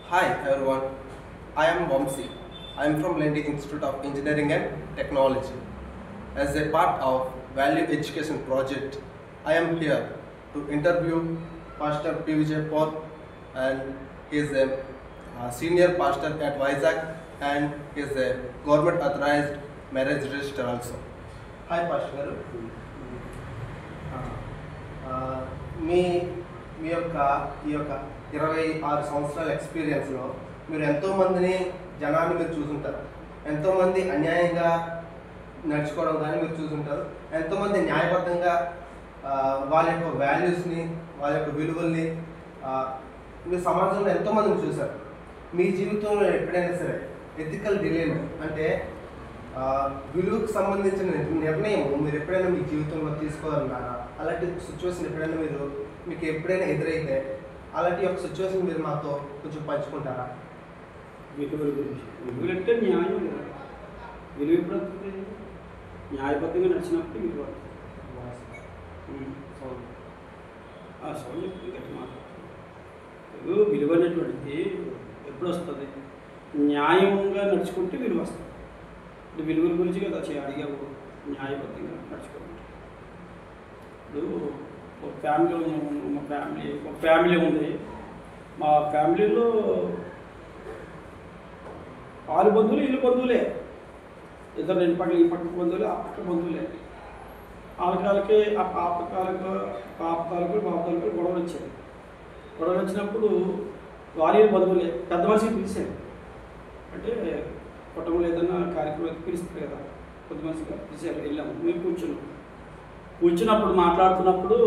Hi everyone, I am Vamsi. I am from Lendi Institute of Engineering and Technology. As a part of Value Education Project, I am here to interview Pastor PVJ Paul, and he is a senior pastor at Vizag, and he is a government authorized marriage registrar also. Hi Pastor గారు. మీ మీ యొక్క ఈ యొక్క 26 సంవత్సరాల ఎక్స్పీరియన్స్లో మీరు ఎంతోమందిని జనాన్ని మీరు చూసుంటారు, ఎంతోమంది అన్యాయంగా నడుచుకోవడం కానీ మీరు చూసుంటారు, ఎంతోమంది న్యాయబద్ధంగా వాళ్ళ యొక్క వాల్యూస్ని వాళ్ళ యొక్క విలువల్ని మీరు సమాజంలో ఎంతోమందిని చూశారు. మీ జీవితంలో ఎప్పుడైనా సరే ఎథికల్ డిలేమ్ అంటే విలువకు సంబంధించిన నిర్ణయం మీరు ఎప్పుడైనా మీ జీవితంలో తీసుకోవాలన్నారా? అలాంటి సిచ్యువేషన్ ఎప్పుడైనా మీకు ఎప్పుడైనా ఎదురైతే అలాంటి యొక్క సిచ్యువేషన్ మీరు మాతో కొంచెం పంచుకుంటారా? విలువల గురించి. విలువలంటే న్యాయం. విలువ ఎప్పుడు వస్తుంది? న్యాయబద్ధంగా నడిచినప్పుడు విలువ విలువ అనేటువంటిది ఎప్పుడు వస్తుంది? న్యాయంగా నడుచుకుంటే విలువ వస్తుంది. విలువల గురించి కదా అడిగావు. న్యాయబద్ధంగా నడుచుకోవాలి. ఇప్పుడు ఒక ఫ్యామిలీ ఉంది. మా ఫ్యామిలీలో 6 బంధువులు, ఇల్లు బంధువులే. ఇద్దరు రెండు పక్కన, ఈ పక్క బంధువులే, ఆ పక్క బంధువులే. వాళ్ళకి ఆ పాప తాలూకు గొడవలు వచ్చాయి. గొడవలు వచ్చినప్పుడు వారి బంధువులే పెద్ద మనిషికి పిలిచారు. అంటే కుటుంబంలో ఏదైనా కార్యక్రమం పిలుస్తారు కదా, కొద్ది మనిషిగా పిలిచారు. వెళ్ళాము. మేము కూర్చున్నప్పుడు మాట్లాడుతున్నప్పుడు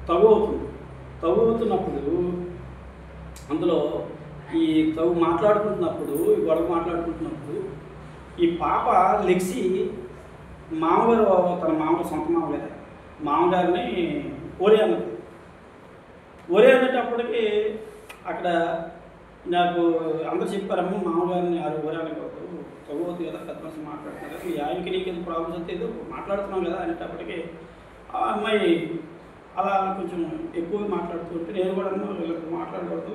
తగు అవుతున్నప్పుడు అందులో ఈ మాట్లాడుకుంటున్నప్పుడు గొడవ మాట్లాడుకుంటున్నప్పుడు ఈ పాప లెక్సి మామగారు, తన సొంత మామగారిని ఒరే అనేటప్పటికి అక్కడ నాకు అందరూ చెప్పారమ్మ మామగారిని ఒరే అనకూడదు, తగ్గుతుంది కదా, పెద్ద మనిషి మాట్లాడుతున్నారు కదా, ఈ ఆయనకి నీకు ఏదో ప్రాబ్లమ్స్ వస్తే ఏదో మాట్లాడుతున్నాం కదా అనేటప్పటికి ఆ అమ్మాయి అలా కొంచెం ఎక్కువ మాట్లాడుతుంటే నేను కూడా వీళ్ళకి మాట్లాడకూడదు,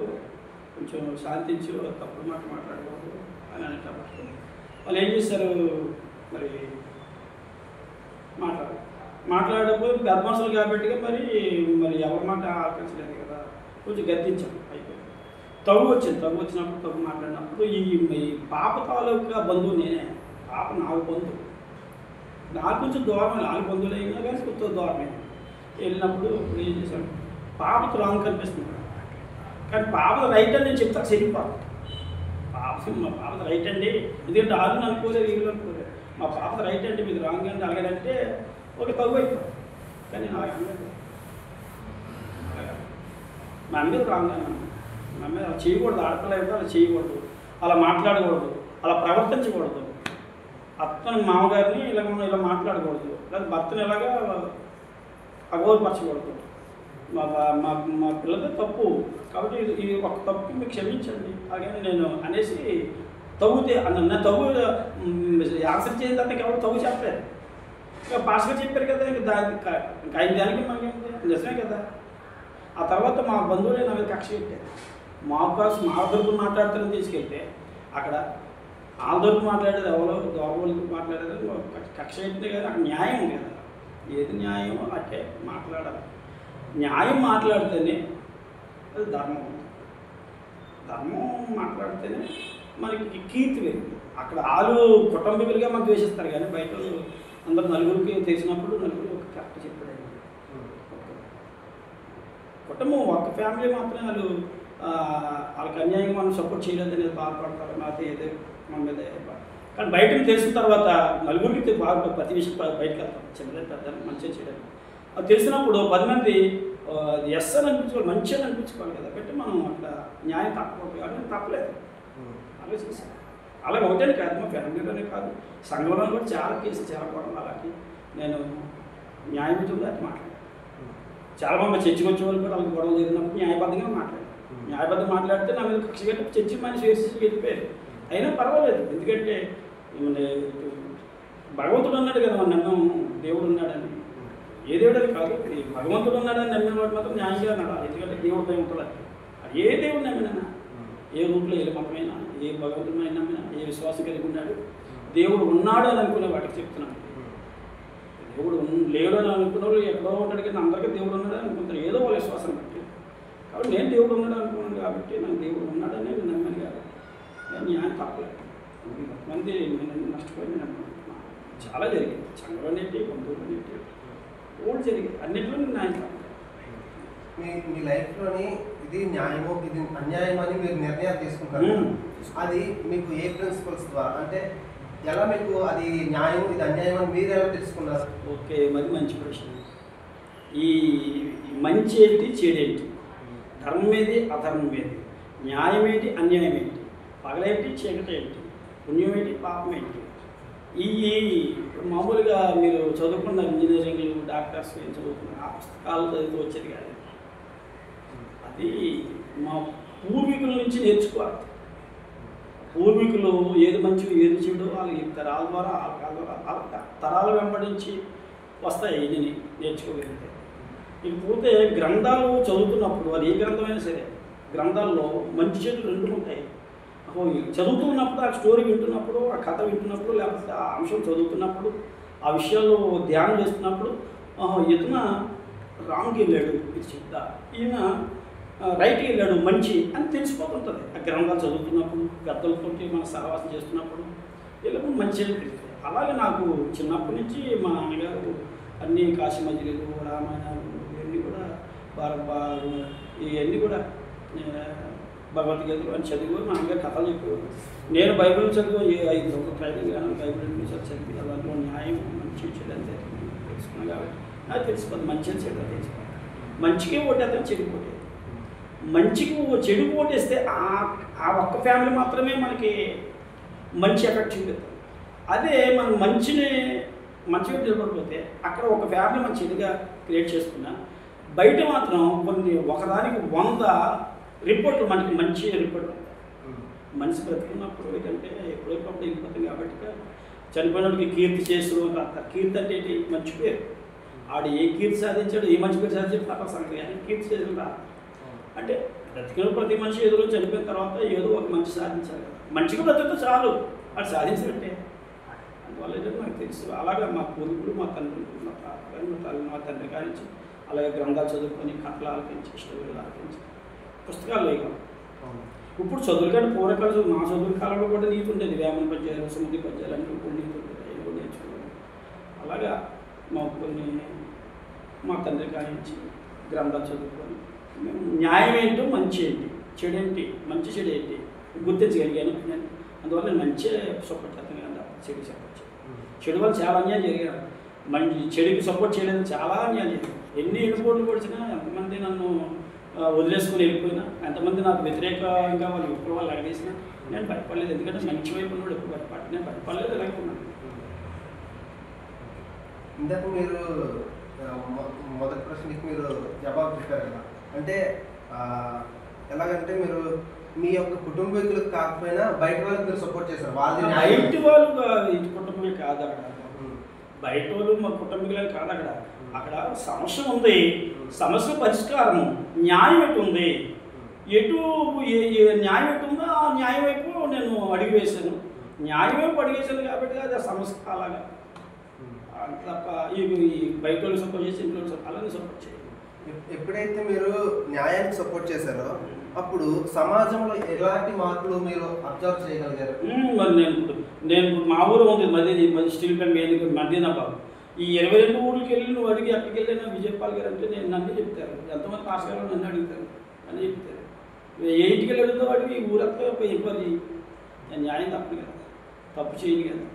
కొంచెం శాంతించు, తప్పుడు మాట్లాడకూడదు అని అనేటప్పటికి వాళ్ళు ఏం చేశారు, మరి మాట్లాడకపోతే గర్భాంశాలు కాబట్టి మరి ఎవరి మాట ఆలోచించలేదు కదా, కొంచెం గద్దించాం. అయిపోయింది. తగు వచ్చినప్పుడు మాట్లాడినప్పుడు ఈ పాప తాలూకా బంధువు నేనే. పాప నాకు బంధువు, నాకు కొంచెం దూరమే. 4 బంధువులు అయినా కానీ కొంచెం దూరమే. వెళ్ళినప్పుడు ఇప్పుడు ఏం చేశాను, పాపకు రాంగ్ కనిపిస్తుంది కానీ పాప రైట్ అని నేను చెప్తాను. చెల్లిపాప మా పాప రైట్ అండి, ఎందుకంటే వాళ్ళు అనుకోలేదు, వీళ్ళు అనుకోలేదు. మా పాప రైట్ అండి, మీకు రాంగ్ అండి అలాగంటే ఒక తగ్గు అయిపోయింది. కానీ నాకు అన్నది మా అమ్మేది రాంగ్ అన్నాను. మా అమ్మాయి అలా చేయకూడదు, ఆడపిల్ల అయితే అలా చేయకూడదు, అలా మాట్లాడకూడదు, అలా ప్రవర్తించకూడదు. అత్తను మామగారిని ఇలా మాట్లాడకూడదు, లేదా భర్తను ఇలాగా అగౌరవపరచకూడదు. మా పిల్లది తప్పు కాబట్టి ఇది ఒక తప్పుకి మీకు క్షమించండి అలాగే నేను అనేసి తవ్వుతే అన్న తవ్వు ఆన్సర్ చేయని దానికి ఎవరు తవ్వు చెప్పలేదు. ఇక పాస్గా చెప్పారు కదా, ఇంకా ఆయన దానికి మనకి నిజమే కదా. ఆ తర్వాత మా బంధువులే నా మీద కక్ష పెట్టారు. మా తరపున మాట్లాడతారని తీసుకెళ్తే అక్కడ వాళ్ళ తరపు మాట్లాడేది ఎవరో దోరవలతో మాట్లాడేది కక్ష పెట్టింది కదా. అక్కడ న్యాయం కదా, ఏది న్యాయమో అట్టే మాట్లాడాలి. న్యాయం మాట్లాడితేనే అది ధర్మం మాట్లాడితేనే మనకి కీర్తి పెరిగింది. అక్కడ వాళ్ళు కుటుంబీకులుగా మనకు ద్వేషిస్తారు కానీ బయట అందరూ నలుగురికి తెలిసినప్పుడు నలుగురు ఒక కరెక్ట్ చెప్పాడు. కుటుంబం ఒక ఫ్యామిలీ మాత్రమే వాళ్ళకి అన్యాయంగా మనం సపోర్ట్ చేయలేదు అనేది బాధపడతారు. నాతో ఏదో మన మీద కానీ బయటకు తెలిసిన తర్వాత నలుగురికి బాగా ప్రతి విషయం బయటకు వెళ్తాం. చిన్నది పెద్ద మంచిగా చేయడానికి అది తెలిసినప్పుడు 10 మంది ఎస్ అని అనిపించుకోవాలి, మంచిగా అనిపించుకోవాలి కదా. కాబట్టి మనం అక్కడ న్యాయం తప్పకూడదు కానీ తప్పలేదు ఆలోచించాను. అలాగే ఒకటే కాదు, మా ఫ్యామిలీలోనే కాదు, సంఘంలో కూడా చాలా కేసులు చాలా గొడవలు. అలాంటి నేను న్యాయబద్ధంగా అది మాట్లాడాను. చాలామంది చర్చికి వచ్చే వాళ్ళు కూడా వాళ్ళకి గొడవలు జరిగినప్పుడు న్యాయబద్ధంగా మాట్లాడాను. న్యాయబద్ధంగా మాట్లాడితే నా మీద కక్ష కట్టి చర్చి మనిషి వేసి వెళ్ళిపోయారు. అయినా పర్వాలేదు, ఎందుకంటే భగవంతుడు అన్నాడు కదా, మన నమ్మం దేవుడు ఉన్నాడని. ఏ దేవుడు అది కాదు, భగవంతుడు ఉన్నాడని నమ్మిన వాడు మాత్రం న్యాయంగా నడాలి. ఎందుకంటే దేవుడు భయం ఉంటుంది. అది ఏ దేవుడు నమ్మినా ఏ రూట్లో ఏ మతమైనా, ఏ భగవంతుడైనా, ఏ విశ్వాసం కలిగి ఉన్నాడు, దేవుడు ఉన్నాడు అని అనుకునే వాటికి చెప్తున్నాను. దేవుడు లేడు అని అనుకున్న వాళ్ళు ఎక్కడో ఉంటాడు, కానీ అందరికీ దేవుడు ఉన్నాడు అని అనుకుంటారు, ఏదో వాళ్ళ విశ్వాసం బట్టి. కాబట్టి నేను దేవుడు ఉన్నాడు అనుకున్నాను కాబట్టి నాకు దేవుడు ఉన్నాడని నేను నమ్మని కాదు. నేను న్యాయం తప్పలేదు. మంది నేను నష్టపోయింది అనుకుంటున్నాను. చాలా జరిగింది, చంద్రులనేటి, బంధువులనేటి, ఓల్డ్ జరిగింది, అన్నింటిలో నేను న్యాయం తప్పలేదు. మీ లైఫ్లోని ఇది న్యాయము, ఇది అన్యాయం అని మీరు నిర్ణయాలు తీసుకుంటారు. అది మీకు ఏ ప్రిన్సిపల్స్ ద్వారా, అంటే ఎలా మీకు అది న్యాయం ఇది అన్యాయం అని మీరు ఎలా తెలుసుకున్నారు? ఓకే, మరి మంచి ప్రశ్న. ఈ మంచి ఏంటి, చెడేంటి, ధర్మం ఏది, అధర్మం ఏది, న్యాయం ఏంటి, అన్యాయం ఏంటి, పగలేంటి, చీకటి ఏంటి, పుణ్యం ఏంటి, పాపం ఏంటి, ఈ మామూలుగా మీరు చదువుకున్న ఇంజనీరింగ్లు, డాక్టర్స్ ఏం చదువుకున్న ఆ పుస్తకాలు చదివితే వచ్చేది కాదు. అది మా పూర్వీకుల నుంచి నేర్చుకోవాలి. పూర్వీకులు ఏది మంచి ఏది చెడు వాళ్ళు ఈ తరాల ద్వారా తరాలు వెంబడించి వస్తాయి. ఇది నేర్చుకోగలిగితే ఇకపోతే గ్రంథాలు చదువుతున్నప్పుడు, అది ఏ గ్రంథమైనా సరే, గ్రంథాల్లో మంచి చెడు రెండు ఉంటాయి. చదువుతున్నప్పుడు, ఆ స్టోరీ వింటున్నప్పుడు, ఆ కథ వింటున్నప్పుడు, లేకపోతే ఆ అంశం చదువుతున్నప్పుడు, ఆ విషయాలు ధ్యానం చేస్తున్నప్పుడు, ఇతన రాంగ్కి వెళ్ళాడు, ఇది చెప్తా, ఈయన రైట్కి వెళ్ళాడు, మంచి అని తెలిసిపోతుంటుంది. ఆ గ్రంథాలు చదువుతున్నప్పుడు, పెద్దలతో మన సహవాసం చేస్తున్నప్పుడు వీళ్ళకు మంచి అని తెలుస్తుంది. అలాగే నాకు చిన్నప్పటి నుంచి మా నాన్నగారు అన్ని కాశీ మజిలీలు, రామాయణాలు, ఇవన్నీ కూడా ఇవన్నీ కూడా భగవద్గీతలు అని చదివి మా నాన్నగారు కథలు చెప్పేవారు. నేను బైబిల్ చదివి 5 సంవత్సరాలు ట్రైనింగ్ కానీ బైబిల్ చదివి దాంట్లో న్యాయం మంచి చెడు అని తెలుసుకున్నాను. కాబట్టి నాకు తెలిసిపోతుంది మంచి అని చెడు తెలుసుకోవాలి. మంచికే ఓటేస్తాను, చెడు ఓటే. మంచికి చెడు ఓటేస్తే ఆ ఒక్క ఫ్యామిలీ మాత్రమే మనకి మంచి ఎఫెక్ట్ చూపిస్తుంది. అదే మనం మంచిగా నిలబడిపోతే అక్కడ ఒక ఫ్యామిలీ మనం చెడుగా క్రియేట్ చేసుకున్నా, బయట మాత్రం కొన్ని ఒకదానికి 100 రిపోర్ట్లు మనకి మంచి రిపోర్ట్లు ఉంటాయి. మనిషి బ్రతుకున్నప్పుడు ఏంటంటే ఎప్పుడైపోతే వెళ్ళిపోతుంది. కాబట్టి చనిపోయినప్పటికి కీర్తి చేస్తూ కీర్తి అంటే ఏంటి, మంచి పేరు. ఆడు ఏ కీర్తి సాధించాడు, ఏ మంచి పేరు సాధించాడు పక్కన సంగతి, కానీ కీర్తి చేసిన రా అంటే బ్రతికిన ప్రతి మనిషి ఎదురు చనిపోయిన తర్వాత ఏదో ఒక మంచి సాధించాలి కదా. మంచిగా బ్రతికితే చాలు, అది సాధించినట్టే. అందువల్ల ఏంటంటే నాకు తెలుసు. అలాగే మా పూర్వీకులు, మా తండ్రి, మా తండ్రి కానించి అలాగే గ్రంథాలు చదువుకొని కథలు ఆలకించి, స్టోరీలు ఆలకించి, పుస్తకాలు వేయగలం. ఇప్పుడు చదువులు కానీ పూర్వకాల చదువు, మా చదువుల కాలంలో కూడా నీతి ఉండేది. వేమన పద్యాలు, సుమతి పద్యాలు అన్నీ కూడా నీతి ఉండేది, అవి కూడా నేర్చుకున్నాను. అలాగా మా తండ్రి కానించి గ్రంథాలు చదువుకొని న్యాయం ఏంటో, మంచి ఏంటి, చెడు ఏంటి, మంచి చెడు ఏంటి గుర్తించగలిగాను నేను. అందువల్ల నేను మంచి సపోర్ట్ చేస్తాను కదా, చెడు సపోర్ట్ చేయను. చెడు వల్ల చాలా అన్యాయం జరిగాను. మంచి చెడుకి సపోర్ట్ చేయలేదు, చాలా అన్యాయం జరిగింది. ఎన్ని ఎన్నిపోట్లు పొడిచినా, ఎంతమంది నన్ను వదిలేసుకుని వెళ్ళిపోయినా, ఎంతమంది నాకు వ్యతిరేకంగా వాళ్ళు ఎప్పుడు వాళ్ళు అడిగేసినా నేను భయపడలేదు. ఎందుకంటే మంచి వైపు ఉన్నాడు, ఎప్పుడు భయపడి నేను భయపడలేదు, లేకున్నాను. ఇందాక మీరు మొదటి ప్రశ్నకి మీరు జవాబు చెప్పారు కదా, అంటే ఎలాగంటే మీరు మీ యొక్క కుటుంబీకులకు కాకపోయినా బయట వాళ్ళకి మీరు సపోర్ట్ చేశారు. బయట వాళ్ళు ఇంటి కుటుంబమే కాదు అక్కడ, బయట వాళ్ళు మా కుటుంబీకులే కాదు అక్కడ. అక్కడ సమస్య ఉంది, సమస్య పరిష్కారం, న్యాయం ఎటు ఉంది, న్యాయం ఎటు ఉందో ఆ న్యాయం వైపు నేను అడిగి వేశాను. న్యాయం వైపు అడిగి వేశాను కాబట్టి అది ఆ సమస్య అలాగా. తప్ప ఈ బయట వాళ్ళు సపోర్ట్ చేసి ఇంట్లో అలానే సపోర్ట్ చేయాలి. ఎప్పుడైతే మీరు న్యాయానికి సపోర్ట్ చేశారో అప్పుడు సమాజంలో ఎలాంటి మార్పులు మీరు అబ్జర్వ్ చేయగలిగారు? మరి నేను మా ఊరు ఉంది మధ్య స్టీల్ ప్లాంట్ మదీనాబాద్. ఈ 22 ఊరికి వెళ్ళి నువ్వు అడిగి అక్కడికి వెళ్ళినా విజయపాల్ గారు అంటే నేను నన్ను చెప్తారు. ఎంతమంది పాస్గారు నన్ను అడుగుతారు అని చెప్తారు. ఏ ఇంటికి వెళ్ళి అడుగుతావు అడిగి ఊరంతా ఎంక్వైరీ చేయి. నేను న్యాయం తప్పను కదా, తప్పు చేయను కదా,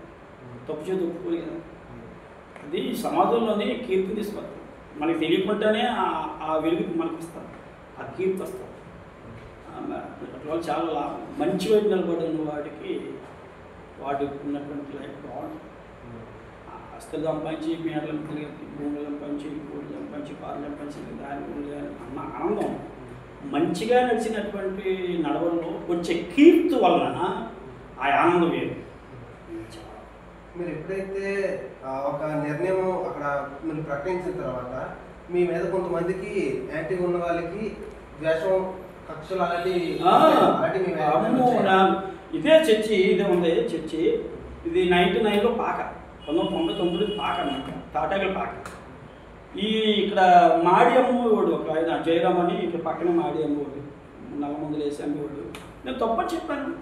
తప్పు చేతి ఒప్పుకోను కదా. అది సమాజంలోనే కీర్తి తీసుకొస్తాం. మనకి తెలియకుండానే ఆ వెలుగుకి మనకి వస్తారు, ఆ కీర్తి వస్తారు. వాళ్ళు చాలా లాభం. మంచి వైపు నిలబడిన వాడికి ఉన్నటువంటి లైఫ్ బాగుంటుంది. ఆస్తులు సంపాదించి, మేడలు తిరిగి, భూములు సంపాదించి, కోళ్ళు సంపాదించి, కారు సంపాదించి, దాని అన్న ఆనందం మంచిగా నడిచినటువంటి నడవల్లో వచ్చే కీర్తి వలన ఆ ఆనందం వేరు. మీరు ఎప్పుడైతే ఒక నిర్ణయం అక్కడ మీరు ప్రకటించిన తర్వాత మీ మీద కొంతమందికి యాంటీగా ఉన్న వాళ్ళకి ద్వేషం కక్షలు అలాంటి ఇదే చర్చి, ఇదే ఉంది చర్చి. ఇది 99లో పాక, 1999 పాక అన్నమాట, తాటాగల పాక. ఇక్కడ మాడి అమ్మవాడు ఒక ఆయన జయరామ్ అని, ఇక్కడ పక్కన మాడి అమ్మవాడు, నల్ల మందులు వేసి అమ్మవాడు. నేను తప్పని చెప్పాను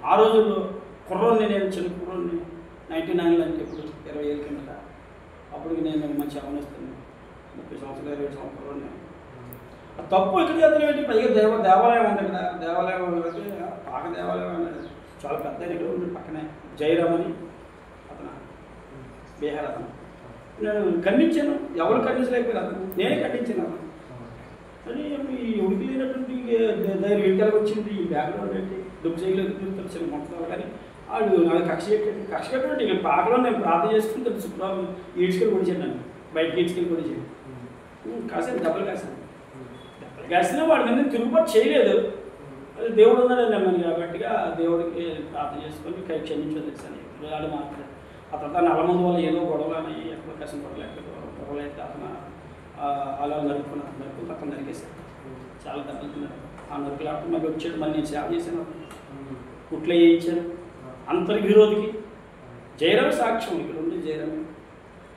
ఆ రోజుల్లో. కుర్రోని, నేను చిన్న కుర్రోని, 99 అంటే ఇప్పుడు 20 ఏళ్ళ కిందట. అప్పుడు నేను మంచి అవనిస్తాను, 30 సంవత్సరాలు 20 సంవత్సరాలు. తప్పు ఇక్కడ చేస్తున్నాం ఏంటి? పైగా దేవాలయం ఉంది కదా, దేవాలయం పాక దేవాలయం అనేది చాలా పెద్ద ఇక్కడ ఉంది పక్కనే. జయరామ్ అని అతను, బీహార్ అతను. నేను ఖండించాను, ఎవరు ఖండించలేకపోయారు, అతను నేనే ఖండించాను అతను. అని ఈ ఉడికి లేనటువంటి ధైర్యం ఇంటికి వచ్చింది, ఈ బ్యాక్గ్రౌండ్ ఏంటి, దుఃఖ చేయలేదు తెలిసిన మొత్తాలు. కానీ వాళ్ళు నాకు కక్ష కట్టండి. ఇక పాకలో నేను ప్రార్థన చేసుకుని తెలుసు, శుక్రవారం ఈడ్చుకెళ్ళి పొడిచాను, నన్ను బయటకి ఈడ్చుకెళ్ళి పొడిచాను. కాసాను, దెబ్బలు కాసాను. దెబ్బలు కాసినా వాడి మీద తిరుగుబాటు చేయలేదు. అది దేవుడు ఉన్నాడని నమ్మను కాబట్టిగా దేవుడికి ప్రార్థన చేసుకొని క్షమించదు తెలుసని వాళ్ళు మాట్లాడారు. ఆ తర్వాత నల్ల మంది వల్ల ఏదో గొడవలని, ఎక్కడో కష్టం పడలేకపోతే గొడవలు అయితే అతను అలా నరుకుని పక్కన నరికేశారు. చాలా దెబ్బలు తిన్నారు. ఆ నరుకులాట మళ్ళీ వచ్చాడు, మళ్ళీ నేను సేవ చేశాను, కుట్లు వేయించాను. అంతర్ విరోధికి జయరామ్ సాక్ష్యం, ఇక్కడ ఉండి జయరామ్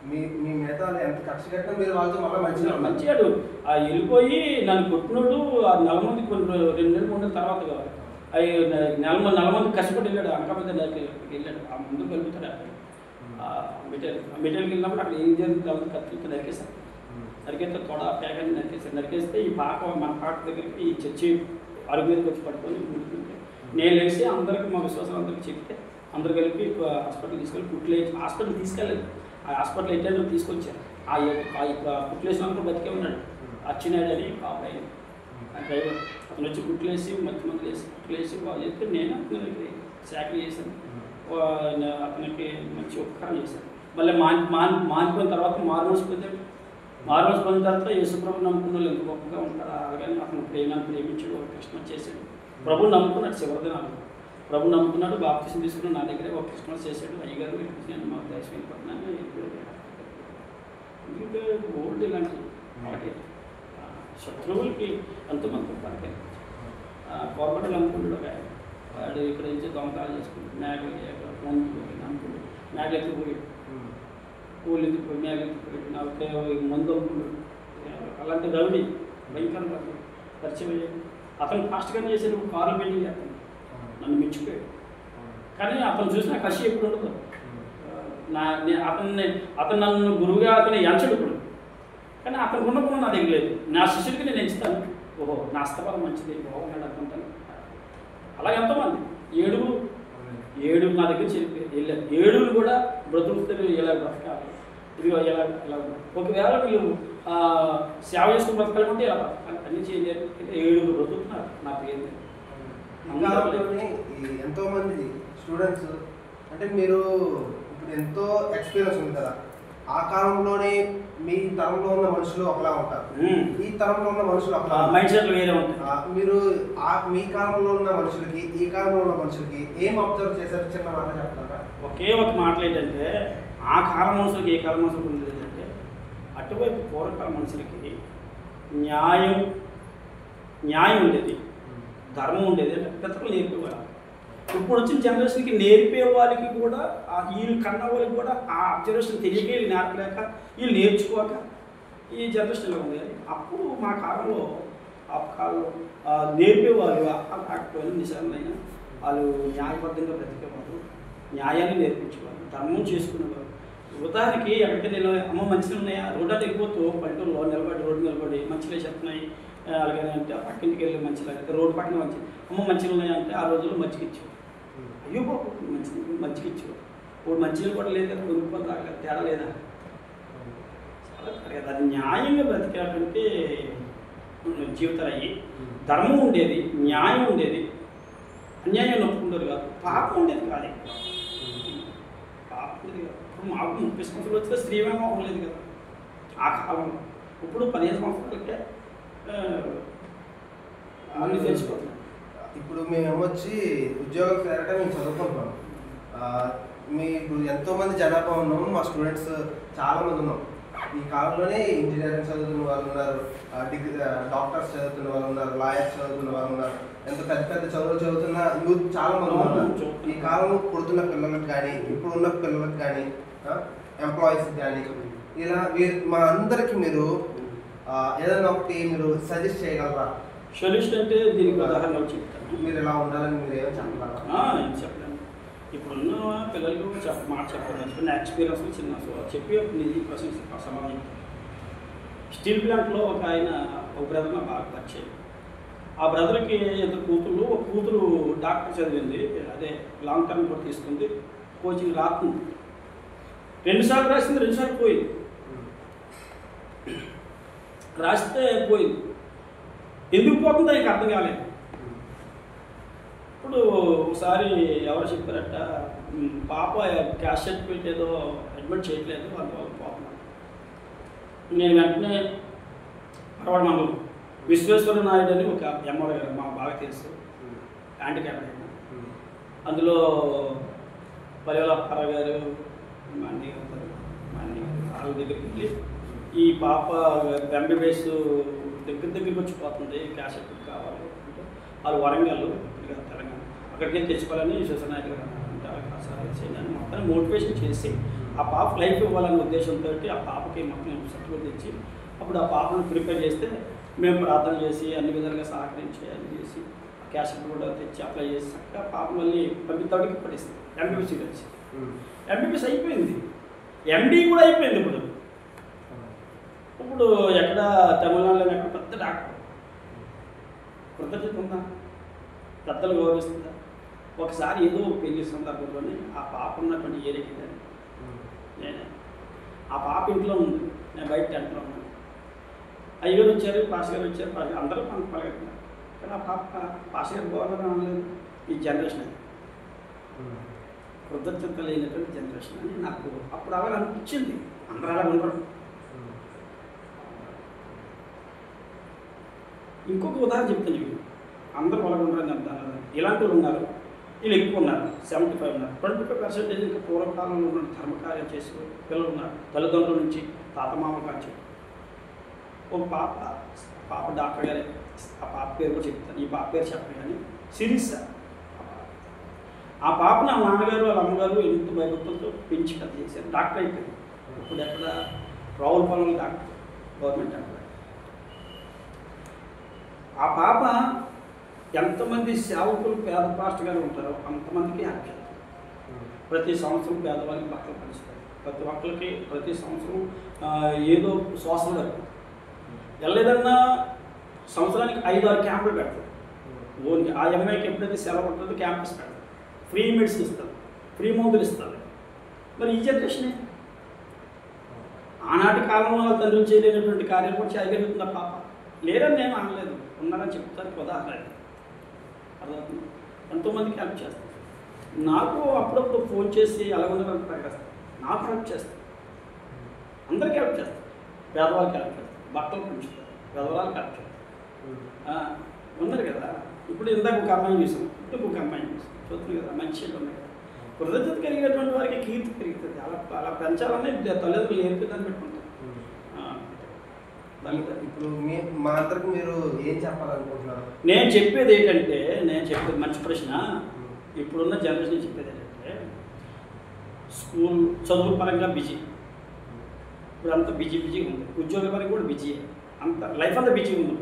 మీ మీద ఎంత కక్ష కట్టినా మీరు వాళ్ళతో మళ్ళీ మంచిగాడు. ఆ వెళ్ళిపోయి నన్ను కొట్టినోడు ఆ 4 మంది కొన్ని 2 నెలలు 3 నెలల తర్వాత కావాలి. అవి 4 మంది కష్టపడి వెళ్ళాడు, అంకమంది వెళ్ళాడు. ఆ ముందు కలుపుతాడు మెటీరియల్కి వెళ్ళినప్పుడు అక్కడ ఏం జరిగింది వాళ్ళకి కత్తితో నరికేశారు. నరికేస్తే తొడ ప్యాకెట్ నరికేశారు. నరికేస్తే ఈ పాక, మన పాక దగ్గరికి ఈ చర్చి అరుగు మీదకి వచ్చి పట్టుకొని ముట్టుకుంటే నేను లేచి అందరికీ, మా విశ్వాసం అందరికీ చెప్తే అందరు కలిపి హాస్పిటల్ తీసుకెళ్ళి కుట్లు వేసి, హాస్పిటల్ తీసుకెళ్ళలేదు, ఆ హాస్పిటల్ ఎట్టేదో తీసుకొచ్చారు. కుట్లు వేసిన కూడా బతికే ఉన్నాడు, అచ్చినాడు అని అబ్బాయి డ్రైవర్. అతను వచ్చి కుట్లు వేసి మంది వేసి కుట్లు వేసి బాగా చెప్తే నేను అతనికి శాఖలు చేశాను, అతనికి మంచి ఉపకారం చేశాను. మళ్ళీ మానిపోయిన తర్వాత మారుమోసి పొందాడు. మారుమోసి పొందిన తర్వాత యేసుప్రభు నమ్ముకున్న వాళ్ళు ఎంత గొప్పగా ఉంటారు. అలాగని అతను ప్రేమించాడు, ఒక కృష్ణ చేశాడు. ప్రభుని నమ్ముకున్నాడు, చివరిదినాలు ప్రభుని నమ్ముకున్నాడు, బాప్తిసం తీసుకున్నాడు. నా దగ్గరే ఒక క్రిస్మస్ చేశాడు. అయ్యగారు నేను మా దేశం వెళ్ళిపోతున్నాను. ఎందుకంటే ఓల్డ్ ఇలాంటి వాటి శత్రువులకి ఎంతమంది పడతాయి. కోపడలు అనుకుంటాడు ఒక ఆయన, వాడు ఇక్కడ నుంచి దొంగతనాలు చేసుకుంటాడు. మేకలు అనుకుంటాడు, మేకలు ఎత్తుకుపోయాడు, పూలు ఎత్తుకుపోయి మేకలు ఎత్తుకుపోయాడు, నాకు మందు అనుకుంటాడు. అలాంటి రౌడీ భయంకరంగా పరిచయం అయ్యాడు. అతను ఫాస్ట్గానే చేశాడు, కారు బిల్డింగ్ చేస్తాను, నన్ను మెచ్చిపోయాడు. కానీ అతను చూసిన కసి ఎప్పుడు ఉండదు. అతను నన్ను గురువుగా అతను ఎంచడు ఇప్పుడు, కానీ అతను ఉండకుండా నా దగ్గర లేదు. నా శిష్యుడికి నేను ఎంచుతాను. ఓహో, నా అస్తపరం మంచిది, బాగున్నాడు అనుకుంటాను. అలాగే ఎంతోమంది 7 నా దగ్గర చెప్పి వెళ్ళారు. 7 కూడా బ్రతుకుతారు, ఎలా బ్రతకాలి, ఇదిగో ఎలా ఒకవేళ వీళ్ళు సేవ చేసుకుని బ్రతకాలంటే ఎలా అన్ని చేయలేరు. 7 బ్రతుకుతున్నారు నా పేరు. ఎంతో మంది స్టూడెంట్స్ అంటే మీరు ఇప్పుడు ఎంతో ఎక్స్పీరియన్స్ ఉంది కదా, ఆ కాలంలోనే మీ తరంలో ఉన్న మనుషులు ఒకలా ఉంటారు, ఈ తరంలో ఉన్న మనుషులు ఒకలా మైండ్ సెట్ వేరే ఉంటాయి. మీరు మీ కాలంలో ఉన్న మనుషులకి ఈ కాలంలో ఉన్న మనుషులకి ఏం అబ్జర్వ్ చేశారు? చిన్న మాట చెప్తారా? ఒకే ఒక మాటలు ఏంటంటే, ఆ కాలం మనుషులకి ఏ కాలం మనుషులకు ఉంది ఏంటంటే, అటువైపు పూర్వకాల మనుషులకి న్యాయం ఉండేది, ధర్మం ఉండేది, పెద్దలు నేర్పేవారు. ఇప్పుడు వచ్చిన జనరేషన్కి నేర్పే వాళ్ళకి కూడా, వీళ్ళు కన్న వాళ్ళకి కూడా ఆ అబ్జర్వేషన్ తెలియక, వీళ్ళు నేర్పలేక, వీళ్ళు నేర్చుకోక ఈ జనరేషన్ ఇలా ఉంది. అప్పుడు మా కాలంలో నేర్పేవాళ్ళు కాకపోయినా నిజాలైనా వాళ్ళు న్యాయబద్ధంగా బ్రతికేవారు, న్యాయాన్ని నేర్పించేవారు, ధర్మం చేసుకునేవారు. ఉదాహరణకి ఎక్కడికి నేను అమ్మ మంచిలు ఉన్నాయా, రోడ్డు వెళ్ళిపోతూ పల్లెటూరులో రోడ్డు నిలబడి మంచిగా చెప్తున్నాయి అలాగే అంటే పక్కింటికి వెళ్ళి మంచిగా రోడ్డు పక్కన అమ్మ మంచిగా ఉన్నాయా అంటే ఆ రోజుల్లో మజ్జిగ ఇచ్చేవారు. అయ్యో బాబు మజ్జిగ ఇచ్చేవారు. ఇప్పుడు మంచిగా కూడా లేదు కదా, కొనుక్కొని తాగలేదు, తేడా లేదా? చాలా కదా. అది న్యాయంగా బ్రతికేటువంటి జీవితాలు అయ్యి, ధర్మం ఉండేది, న్యాయం ఉండేది, అన్యాయం నొప్పుకుండేది కాదు, పాపం ఉండేది కాదు, పాపం ఉండేది కాదు. ఇప్పుడు మాకు 30 సంవత్సరాలు వచ్చితే స్త్రీవేమం లేదు కదా ఆ కాలంలో. ఇప్పుడు 15 సంవత్సరాలకే అన్నీ తెలిసిపోతున్నాయి. ఇప్పుడు మేము వచ్చి ఉద్యోగం చేరక మేము చదువుకుంటున్నాం. ఇప్పుడు ఎంతోమంది జనాభా ఉన్నాము, మా స్టూడెంట్స్ చాలామంది ఉన్నాం. ఈ కాలంలోనే ఇంజనీరింగ్ చదువుతున్న వాళ్ళు ఉన్నారు, డిగ్రీ డాక్టర్స్ చదువుతున్న వాళ్ళు ఉన్నారు, లాయర్స్ చదువుతున్న వాళ్ళు ఉన్నారు, ఎంత పెద్ద పెద్ద చదువులు చదువుతున్న యూత్ చాలా మంది ఉన్నారు. ఈ కాలం పుడుతున్న పిల్లలకు కానీ ఇప్పుడున్న పిల్లలకు కానీ ఎంప్లాయీస్ కానీ ఇలా మా అందరికి మీరు ఏదైనా ఒకటి మీరు సజెస్ట్ చేయగలరా? సొల్యూషన్ అంటే దీనికి ఉదాహరణ చెప్తాను. మీరు ఎలా ఉండాలని మీరు ఏమో చెప్పగలరా? నేను చెప్పలేను. ఇప్పుడున్న పిల్లలకు మాట చెప్పాలి, నా ఎక్స్పీరియన్స్ చిన్న చెప్పి నిజీ ప్రశ్న సమాధానం. స్టీల్ ప్లాంట్లో ఒక బ్రదర్ నాకు బాగా పరిచయం. ఆ బ్రదర్కి ఇద్దరు కూతురు, ఒక కూతురు డాక్టర్ చదివింది, అదే లాంగ్ టర్మ్ కూడా తీసుకుంది, కోచింగ్ రాస్తుంది. 2 సార్లు రాసింది, 2 సార్లు పోయింది. రాస్తే పోయింది. ఎందుకు పోతుందో నాకు అర్థం కాలేదు. ఇప్పుడు ఒకసారి ఎవరు చెప్పారట, పాప క్యాస్ట్ సర్టిఫికేట్ ఏదో అడ్మిట్ చేయట్లేదు, అందువల్ల పోతున్నాను. నేను వెంటనే పరవాడ మండలం విశ్వేశ్వర నాయుడు అని ఒక ఎంఆర్ గారు మాకు బాగా తెలుసు, యాంటీ క్యాపిటల్. అందులో పల్లెల అప్పారావు గారు, మాండి గారు వాళ్ళ దగ్గరికి వెళ్ళి ఈ పాప ఎంబీబీఎస్ దగ్గరికి వచ్చిపోతుంది, క్యాష్ సర్టిఫికేట్ కావాలి అంటే వాళ్ళు వరంగల్ తెలంగాణ అక్కడికే తెచ్చుకోవాలని విశ్వేశ్వరనాయుడు గారు అంటే మొత్తం మోటివేషన్ చేసి ఆ పాప లైఫ్ ఇవ్వాలనే ఉద్దేశంతో ఆ పాపకి మొత్తం సర్టిఫికేట్ ఇచ్చి అప్పుడు ఆ పాపను ప్రిపేర్ చేస్తే మేము ప్రార్థన చేసి అన్ని విధాలుగా సహకరించి అన్ని చేసి క్యాష్ కూడా తెచ్చి అప్లై చేసి చక్కగా పాప మళ్ళీ 13కి పడిస్తుంది. ఎంబీబీసీ వచ్చి ఎంబీబీఎస్ అయిపోయింది, ఎండీ కూడా అయిపోయింది. ఇప్పుడు ఎక్కడ తమిళనాడులో ఎక్కడ పెద్ద డాక్టర్, కృతజ్ఞత ఉందా? పెద్దలు గౌరవిస్తుందా? ఒకసారి ఏదో పెళ్లి సందర్భంలోనే ఆ పాప ఉన్నటువంటి ఏరియాకి నేను ఆ పాప ఇంట్లో ఉంది, నేను బయట టెంట్లో ఉన్నాను. అయ్యగారు వచ్చారు, పాస్ గారు వచ్చారు, అందరూ మనకు పలకట్టున్నారు. కానీ ఆ పాప పాస్ గారు గౌరవం అనలేదు. ఈ జనరేషన్ అది కృతజ్ఞత లేనటువంటి జనరేషన్ అని నాకు అప్పుడు అలా అనిపించింది. అందరూ అలా ఉండరు. ఇంకొక ఉదాహరణ చెప్తాను. ఇవి అందరూ వాళ్ళకు ఉండరని చెప్తాను. ఇలాంటి వాళ్ళు ఉన్నారు, వీళ్ళు ఎక్కువ ఉన్నారు, 75 ఉన్నారు. 25% ఇంకా పూర్వకాలంలో ఉన్న ధర్మకార్యం చేసి పిల్లలు ఉన్నారు, తల్లిదండ్రుల నుంచి తాతమామ కాచి. ఒక పాప డాక్టర్ గారే, ఆ పాప పేరు కూడా చెప్తాను, ఈ పాప పేరు చెప్పను కానీ సిరీస్. ఆ పాపను ఆ నాన్నగారు వాళ్ళ అమ్మగారు ఎంత భయభక్తులతో పెంచి పెద్ద చేశారు, డాక్టర్ అయిపోయింది. ఇప్పుడు ఎక్కడ రావులపాలెంలో డాక్టర్, గవర్నమెంట్ డాక్టర్. ఆ పాప ఎంతమంది సేవకులు పేద పాస్టర్ గారు ఉంటారో అంతమందికి యాక్ట్. ప్రతి సంవత్సరం పేదవాళ్ళకి బట్టలు పంచుతారు, ప్రతి ఒక్కరికి ప్రతి సంవత్సరం ఏదో శ్వాసలు జరుగుతుంది. వెళ్ళేదన్నా సంవత్సరానికి 5-6 క్యాంపులు పెడతారు. ఓన్లీ ఆ ఎంఐకి ఎప్పుడైతే సెలవు ఉంటుందో క్యాంపస్ పెడతారు, ఫ్రీ మెడిసిన్ ఇస్తారు, ఫ్రీ మందులు ఇస్తారు. మరి ఈ జనరేషన్ ఆనాటి కాలంలో వాళ్ళ తండ్రి చేయలేనటువంటి కార్యాలు కూడా చేయగలుగుతుంది ఆ పాప. లేరని నేను అనలేదు, ఉన్నారని చెప్తాను ఉదాహరణ. అర్థమవుతుంది. ఎంతోమందికి హెల్ప్ చేస్తాను. నాకు అప్పుడప్పుడు ఫోన్ చేసి ఎలా ఉన్నారని ప్రకటిస్తాను, నాకు హెల్ప్ చేస్తాను, అందరికీ హెల్ప్ చేస్తాను. పేదవాళ్ళకి హెల్ప్ చేస్తాను, బట్టలు పెంచుతారు, పేదవాళ్ళకి హెల్ప్ చేస్తాను. ఉన్నారు కదా, ఇప్పుడు ఇందాక ఒక అమ్మాయిని చూసాం, ఇప్పుడు ఒక అమ్మాయిని చూసాం, చూస్తుంది కదా, మంచి ఉన్నాయి కదా. కృతజ్ఞత కలిగేటువంటి వారికి కీర్తి పెరుగుతుంది. అలా పెంచాలని తల్లిదండ్రులు నేర్పిద్దని పెట్టుకుంటారు. ఇప్పుడు మా అందరికి మీరు ఏం చెప్పాలనుకుంటున్నారు? నేను చెప్పేది ఏంటంటే, మంచి ప్రశ్న. ఇప్పుడున్న జనరేషన్ చెప్పేది ఏంటంటే, స్కూల్ చదువు పరంగా బిజీ, ఇప్పుడు అంతా బిజీ ఉంది. ఉద్యోగ పరంగా కూడా బిజీ, అంత లైఫ్ అంతా బిజీ ఉంది.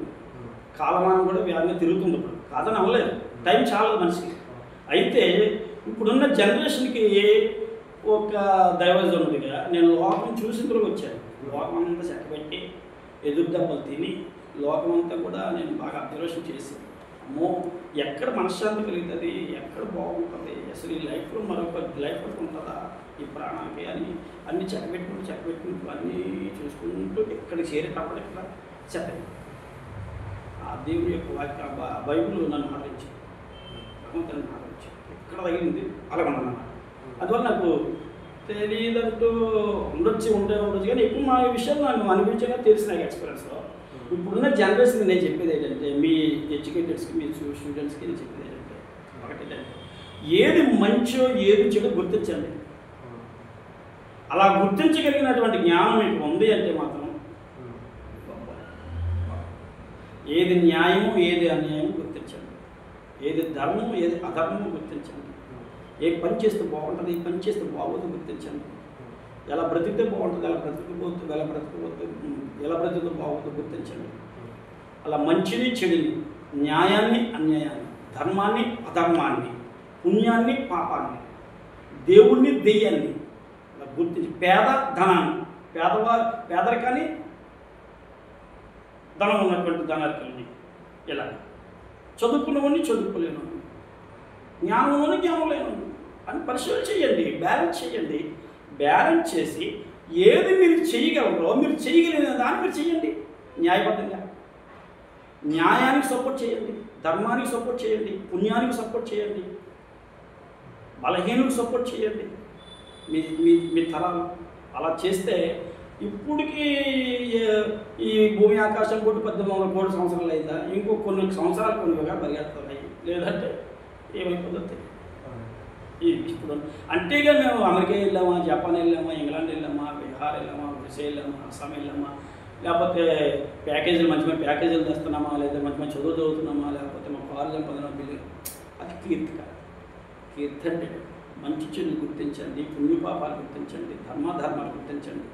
కాలమానం కూడా వ్యాధిగా తిరుగుతుంది. ఇప్పుడు కాదని అవ్వలేదు, టైం చాలా మనిషికి. అయితే ఇప్పుడున్న జనరేషన్కి ఒక దైవజనుడిగా నేను లోకం చూసిందులో వచ్చాను. లోకం అంతా చెక్కబెట్టి ఎదురు దెబ్బలు తిని లోకమంతా కూడా నేను బాగా అబ్జర్వేషన్ చేసి, అమ్మో ఎక్కడ మనశ్శాంతి కలుగుతుంది, ఎక్కడ బాగుంటుంది, అసలు ఈ లైఫ్లో మరొక లైఫ్ ఉంటుందా ఈ ప్రాణానికి అని అన్నీ చెక్కబెట్టుకుంటూ అన్నీ చూసుకుంటూ ఎక్కడికి చేరేటప్పుడు ఎక్కడ చెప్పండి. ఆ దేవుని యొక్క వాక్య బైబిల్ నన్ను ఆదరించి, భగవంతుని ఆదరించి ఎక్కడ తగిలింది అలా ఉన్నాను. అందువల్ల నాకు తెలియదంటూ ఉండొచ్చు కానీ ఎక్కువ మా విషయాలు నాకు అనిపించగా తెలిసిన ఎక్స్పీరియన్స్లో. ఇప్పుడున్న జనరేషన్కి నేను చెప్పేది ఏంటంటే, మీ ఎడ్యుకేటెడ్స్కి, మీ స్టూడెంట్స్కి నేను చెప్పేది ఏంటంటే, ఒకటి ఏది మంచో ఏది చెడు గుర్తించండి. అలా గుర్తించగలిగినటువంటి జ్ఞానం మీకు ఉంది అంటే మాత్రం ఏది న్యాయము ఏది అన్యాయము గుర్తించండి, ఏది ధర్మము ఏది అధర్మము గుర్తించండి, ఏ పని చేస్తే బాగుంటుంది ఏ పని చేస్తే బాగోదు గుర్తించండి, ఎలా బ్రతికితే బాగుంటుంది ఎలా బ్రతికితే బాగుంటుందో గుర్తించండి. అలా మంచిని చెడుని, న్యాయాన్ని అన్యాయాన్ని, ధర్మాన్ని అధర్మాన్ని, పుణ్యాన్ని పాపాన్ని, దేవుణ్ణి దెయ్యాన్ని అలా గుర్తించి ధనాన్ని, పేదరికాన్ని ధనం ఉన్నటువంటి ధనార్కుల్ని, ఇలా చదువుకున్నవాడిని చదువుకోలేను, జ్ఞానంలోని జ్ఞానం లేను అని పరిశీలన చేయండి, బ్యాలెన్స్ చేయండి. బ్యాలెన్స్ చేసి ఏది మీరు చేయగలరో మీరు చేయగలిగిన దాన్ని మీరు చేయండి. న్యాయబద్ధంగా న్యాయానికి సపోర్ట్ చేయండి, ధర్మానికి సపోర్ట్ చేయండి, పుణ్యానికి సపోర్ట్ చేయండి, బలహీనులకు సపోర్ట్ చేయండి. మీ మీ మీ తరాలు అలా చేస్తే ఇప్పటికీ ఈ భూమి ఆకాశం కోటి 1800 కోట్ల సంవత్సరాలు అయిందా, ఇంకో కొన్ని సంవత్సరాలు కొన్నిగా పరిగెడుతున్నాయి, లేదంటే ఏమైపోతుంది. ఇప్పుడు అంటేగా మేము అమెరికా వెళ్ళామా, జపాన్ వెళ్ళామా, ఇంగ్లాండ్ వెళ్ళామా, బీహార్ వెళ్ళామా, ఒడిశా వెళ్ళామా, అస్సాం వెళ్ళామా, లేకపోతే ప్యాకేజీలు మంచి ప్యాకేజీలు తెస్తున్నామా, లేదా మంచి చదువు చదువుతున్నామా, లేకపోతే మా కారు సంపాదన బిల్లు, అది కీర్తి కాదు. కీర్తి అంటే మంచి చెడుని గుర్తించండి, పుణ్యపాపాలు గుర్తించండి, ధర్మాధర్మాలు గుర్తించండి,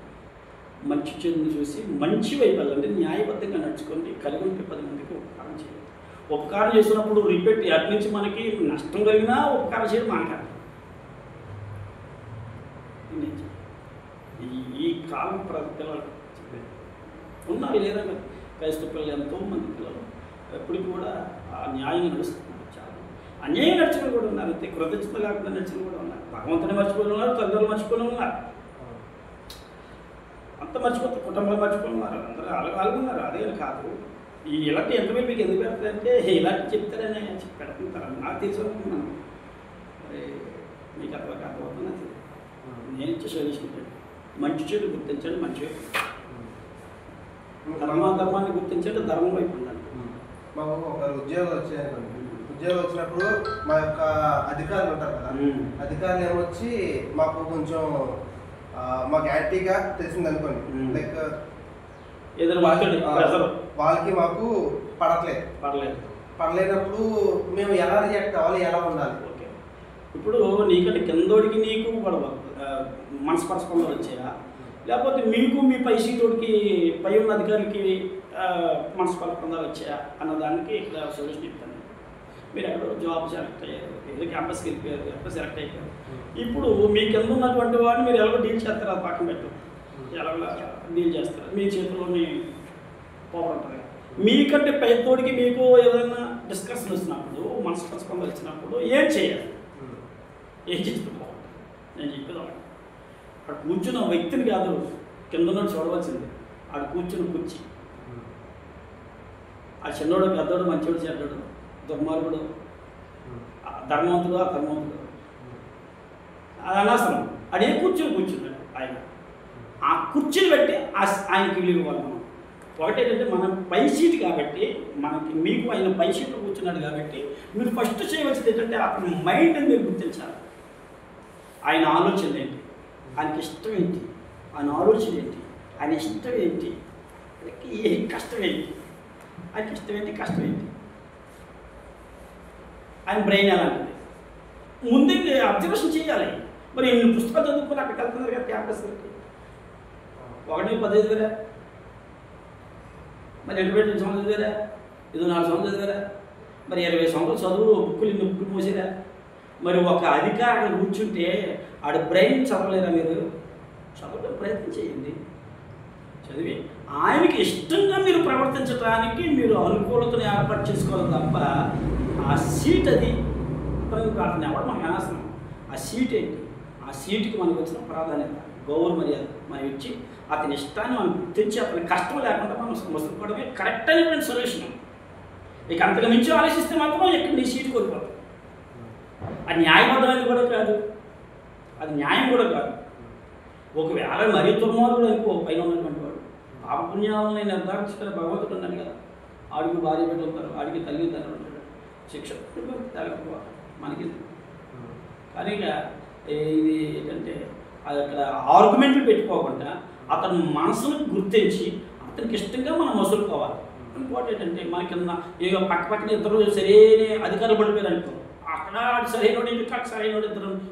మంచి చెడుని చూసి మంచి వైపు వెళ్ళండి, న్యాయబద్ధంగా నడుచుకోండి, కలిగి ఉంటే 10 మందికి ఉపకారం చేయండి. ఉపకారం చేసినప్పుడు రిపీట్ అటు నుంచి మనకి నష్టం కలిగినా ఉపకారం చేయడం మానకాలి. ఈ కాలం పిల్లలు ఉన్నారు, లేదా క్రైస్తవ పిల్లలు ఎంతోమంది పిల్లలు ఎప్పటికి కూడా ఆ న్యాయం నడుస్తున్నారు. చాలా అన్యాయం నడిచిన కూడా ఉన్నారు, అంతే కృతజ్ఞత లేకుండా నడిచిన కూడా ఉన్నారు. భగవంతుని మర్చిపోయి ఉన్నారు, తల్లిదండ్రులు మర్చిపోయి ఉన్నారు, అంత మర్చిపోతారు, కుటుంబాలు మర్చిపోయి ఉన్నారు, అందరూ అలాగున్నారు. అదే కాదు, ఈ ఇలాంటి ఎంతమంది మీకు ఎందుకు పెడతారంటే ఇలాంటి చెప్తారని పెడుతుంటారు, నాకు తెలిసి అనుకున్నాను. మరి మీకు అర్థమవుతున్నా నేను ఇచ్చే సొల్యూషన్ మంచి చెడు గుర్తించండి, మంచి ధర్మాన్ని గుర్తించండి, ధర్మం వైపు ఉండండి. మాకు ఒక ఉద్యోగం వచ్చినప్పుడు మా యొక్క అధికారులు ఉంటారు కదా, అధికారులు ఏమొచ్చి మాకు కొంచెం మాకు యాంటీగా తెలిసింది అనుకోండి, లైక్ ఏదైనా వాళ్ళకి మాకు పడలేనప్పుడు మేము ఎలా రియాక్ట్ అవ్వాలి, ఎలా ఉండాలి? ఓకే, ఇప్పుడు నీకంటే కిందోడికి నీకు గొడవ మనస్పర్శంలో వచ్చాయా, లేకపోతే మీకు మీ పై సీటోడికి పై ఉన్న అధికారులకి మనస్పర్శందాలు వచ్చాయా అన్నదానికి ఇక్కడ సొల్యూషన్ చెప్తాను. మీరు ఎక్కడో జాబ్ సెలెక్ట్ అయ్యారు, ఏదో క్యాంపస్కి వెళ్ళిపోయారు, ఎక్కడ సెలెక్ట్ అయిపోయారు. ఇప్పుడు మీ కింద ఉన్నటువంటి వాడిని మీరు ఎలాగో డీల్ చేస్తారు, అది పక్కన పెట్టారు, ఎలాగో డీల్ చేస్తారు, మీ చేతిలోని పవర్ ఉంటుంది. మీకంటే పైతోడికి మీకు ఏదైనా డిస్కషన్ వచ్చినప్పుడు, మనస్పర్శందాలు వచ్చినప్పుడు ఏం చేయాలి, ఏం చేస్తే బాగుంటుంది? నేను చెప్పేది అక్కడ కూర్చున్న వ్యక్తిని కాదు, కింద ఉన్నట్టు చూడవలసింది. ఆడు కూర్చుని కూర్చి ఆ చిన్నోడు పెద్దోడు, మంచోడు చెడ్డోడు, దుర్మార్గుడు, ధర్మవంతుడు అధర్మవంతుడు, అది అనవసరం. అడే కూర్చున్నాడు ఆయన. ఆ కుర్చీని బట్టి ఆయనకి విలువ ఇవ్వాలి మనం. ఒకటేంటంటే మనం పై సీటు కాబట్టి, మనకి మీకు ఆయన పై సీట్లో కూర్చున్నాడు కాబట్టి మీరు ఫస్ట్ చేయవలసింది ఏంటంటే అతని మైండ్ని మీరు గుర్తించాలి. ఆయన ఆలోచన ఏంటి, ఆయనకి ఇష్టం ఏంటి, ఆయన ఆలోచన ఏంటి, ఆయన ఇష్టం ఏంటి, కష్టం ఏంటి, ఆయనకి ఇష్టం ఏంటి, కష్టం ఏంటి, ఆయన బ్రెయిన్ ఎలాంటిది ముందే అబ్జర్వేషన్ చేయాలి. మరి ఎన్ని పుస్తకాలు చదువుకుని అక్కడికి వెళ్తున్నారు కదా క్యాంపస్కి, 1-15 వేరా, మరి 22 సంవత్సరాలు చదివారా, 24 సంవత్సరాలు చదివారా, మరి 20 సంవత్సరాలు చదువు బుక్కులు మోసారా? మరి ఒక అధికారం కూర్చుంటే ఆడ బ్రెయిన్ చదవలేరా? మీరు చదవడం ప్రయత్నం చేయండి, చదివి ఆయనకి ఇష్టంగా మీరు ప్రవర్తించడానికి మీరు అనుకూలతను ఏర్పాటు చేసుకోవాలి తప్ప ఆ సీట్ అది అతను ఎవరు మనకు అనవసరం. ఆ సీట్ ఏంటి, ఆ సీటుకి మనకు వచ్చిన ప్రాధాన్యత, గౌరవ మర్యాద మనం ఇచ్చి అతని ఇష్టాన్ని మనం గుర్తించి అతని కష్టం లేకుండా మనం మసులుకోవడమే కరెక్ట్ అయినటువంటి సొల్యూషన్. ఇక అంతగా మించి ఆలోచిస్తే మాత్రం ఎక్కడ నీ సీటు కోల్పోతాం. అది న్యాయబద్ధమైనది కూడా కాదు, అది న్యాయం కూడా కాదు. ఒకవేళ మరీ దుర్మార్గుడు అనుకో, పైన ఉన్నటువంటి వాడు పాపపుణ్యాలని నిర్ధారించుకునే భగవంతుడు ఉన్నాడు కదా, ఆడికి భార్య బిడ్డలు ఉంటారు, ఆడికి తల్లి తండ్రులు ఉంటాడు, శిక్ష తగ్గకపో మనకి. కానీ ఇది ఏంటంటే అది అక్కడ ఆర్గ్యుమెంట్లు పెట్టుకోకుండా అతని మనసును గుర్తించి అతనికి ఇష్టంగా మనం మసులుకోవాలి. ఇంపార్టెంట్ అంటే మనకి ఇక పక్కన ఇద్దరు సరైన అధికారులు పడిపోయారు అనుకో, అక్కడ సరైనోడు ఇక్కడ సరైనోడు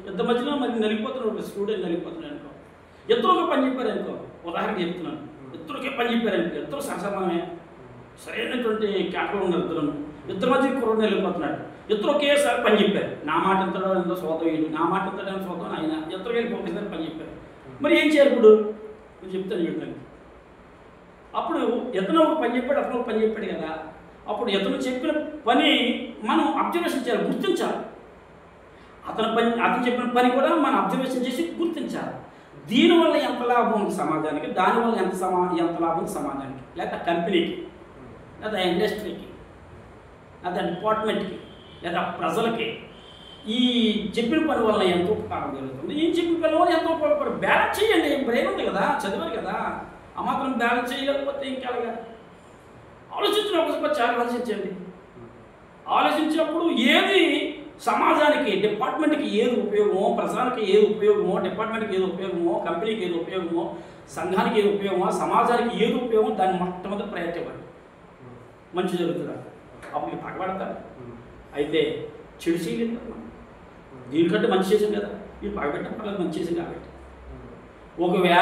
ఇద్దరు మధ్యలో మరి నలిగిపోతున్నాడు, స్టూడెంట్ నలిగిపోతున్నాడు అనుకో. ఇద్దరు ఒక పని చెప్పారు అనుకో, ఉదాహరణ చెప్తున్నాను, ఇద్దరుకే పని చెప్పారు అనుకో, ఇద్దరు సరసమమే సరైనటువంటి క్యాటలో ఉన్నారు, ఇద్దరు మధ్య కుర్రోడు వెళ్ళిపోతున్నాడు, ఇద్దరు ఒకేసారి పని చెప్పారు. నా మాట ఎంతడో ఎంతో సోతం వీడు, నా మాట ఎంతడో సోతం ఆయన, ఇద్దరు వెళ్ళి ఒకేసారి పని చెప్పారు. మరి ఏం చేయాలి ఇప్పుడు? నేను చెప్తాను చూడండి. అప్పుడు ఇతను ఒక పని చెప్పాడు, అతను ఒక పని చెప్పాడు కదా, అప్పుడు ఇతను చెప్పిన పని మనం అబ్జర్వేషన్ చేయాలి, గుర్తించాలి. అతను చెప్పిన పని కూడా మనం అబ్జర్వేషన్ చేసి గుర్తించాలి. దీనివల్ల ఎంత లాభం ఉంది సమాజానికి, దానివల్ల ఎంత లాభం ఉంది సమాజానికి, లేదా కంపెనీకి, లేదా ఇండస్ట్రీకి, లేదా డిపార్ట్మెంట్కి, లేదా ప్రజలకి ఈ చెప్పిన పని వల్ల ఎంతో ఉపకారం జరుగుతుంది. ఈ చెప్పిన పని వల్ల ఎంతో ఉపయోగపడు. బ్యాలెన్స్ చేయండి, బ్రెయిన్ ఉంది కదా, చదివారు కదా, ఆ మాత్రం బ్యాలెన్స్ చేయలేకపోతే ఇంకెలాగా? ఆలోచించినప్పుడు చాలా ఆలోచించండి. ఆలోచించినప్పుడు ఏది సమాజానికి, డిపార్ట్మెంట్కి ఏది ఉపయోగమో, ప్రజానికి ఏది ఉపయోగమో, డిపార్ట్మెంట్కి ఏది ఉపయోగమో, కంపెనీకి ఏది ఉపయోగమో, సంఘానికి ఏది ఉపయోగమో, సమాజానికి ఏది ఉపయోగమో దాన్ని మొట్టమొదటి ప్రయత్నం ఇవ్వండి. మంచి జరుగుతుందా? అప్పుడు పగబడతారు. అయితే చెడు చేయలేదు కదా, దీనికంటే మంచి చేసాం కదా, మీరు పగబెట్టడం పర్లేదు, మంచి చేసాం కాబట్టి. ఒకవేళ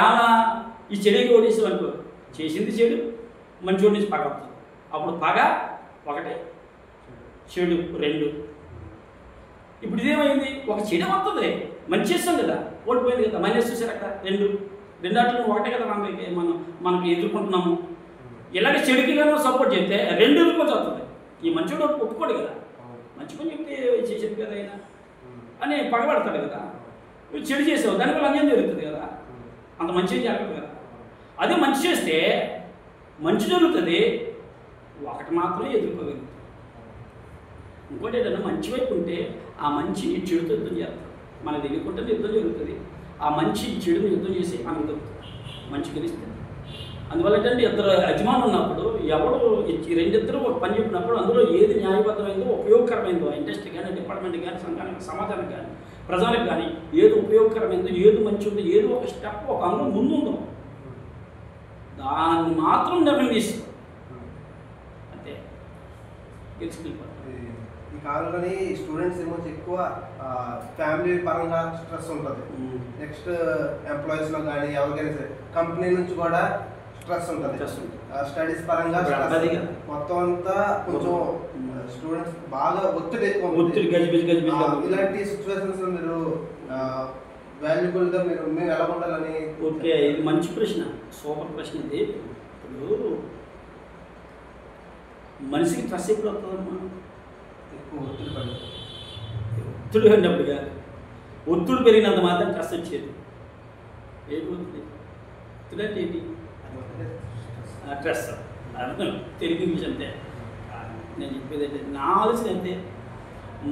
ఈ చెడుకి ఓడేసాం అనుకో, చేసింది చెడు, మంచి నుంచి పగ వస్తుంది. అప్పుడు పగ ఒకటే, చెడు రెండు. ఇప్పుడు ఇదేమైంది? ఒక చెడు వస్తుంది, మంచి చేస్తాం కదా, ఓడిపోయింది కదా, మైనస్ చూసారు అక్కడ రెండాట్లో ఒకటే కదా మనకి ఎదుర్కొంటున్నాము. ఇలాగ చెడుకి కానీ సపోర్ట్ చేస్తే రెండు ఎదుర్కొని వస్తుంది. ఈ మంచివాడు ఒప్పుకోడు కదా, మంచి పని చెప్తే చేసేది కదా అయినా అని పగబడతాడు కదా. నువ్వు చెడు చేసావు, దానివల్ల అన్యాయం జరుగుతుంది కదా, అంత మంచి జరగదు కదా. అదే మంచి చేస్తే మంచి జరుగుతుంది, ఒకటి మాత్రమే ఎదుర్కోగలుగుతుంది. ఇంకోటి ఏంటంటే మంచి వైపు ఉంటే ఆ మంచి చెడుతో యుద్ధం చేస్తారు. మనకు తెలియకుంటే యుద్ధం జరుగుతుంది, ఆ మంచి చెడుని యుద్ధం చేసి ఆమె దొరుకుతుంది, మంచి గెలుస్తుంది. అందువల్ల ఏంటంటే ఇద్దరు యజమానులు ఉన్నప్పుడు ఎవడు రెండిద్దరు ఒక పని చెప్పినప్పుడు అందులో ఏది న్యాయబద్ధమైందో, ఉపయోగకరమైందో, ఇండస్ట్రీ కానీ, డిపార్ట్మెంట్ కానీ, సంఘానికి, సమాజానికి కానీ, ప్రజలకు కానీ ఏది ఉపయోగకరమైందో, ఏది మంచి ఉందో, ఏది ఒక స్టెప్, ఒక అంగం ముందుందో దాన్ని మాత్రం నిర్ణయం తీసుకో, అంతే గెలుచుకెళ్ళిపోతారు. ఈ కాలంలోని స్టూడెంట్స్ ఏమో ఎక్కువ ఫ్యామిలీ పరంగా స్ట్రెస్ ఉంటుంది, నెక్స్ట్ ఎంప్లాయీస్లో కానీ ఎవరికైనా సరే కంపెనీ నుంచి కూడా స్ట్రెస్ ఉంటుంది, స్టడీస్ పరంగా మొత్తం అంతా కొంచెం స్టూడెంట్స్ బాగా ఒత్తిడి ఎక్కువ. ఇలాంటి సిచ్యువేషన్స్ మీరు వాల్యుబుల్గా మీరు ఎలా ఉండాలని? ఓకే, ఇది మంచి ప్రశ్న, సూపర్ ప్రశ్న ఇది. ఇప్పుడు మనిషికి స్ట్రెస్ ఎప్పుడు వస్తుందమ్మా? ఎక్కువ ఒత్తిడి పడి, ఒత్తిడి పడినప్పుడు కాదు, ఒత్తిడి పెరిగినంత మాత్రం స్ట్రెస్ వచ్చేది. ఏంటి ఒత్తిడి? ఒత్తిడి అంటే ఏంటి? స్ట్రెస్ అర్థం తెలుగు ఇంగ్లీష్ అంతే. నేను చెప్పేది అంటే నా ఆలోచన అంతే,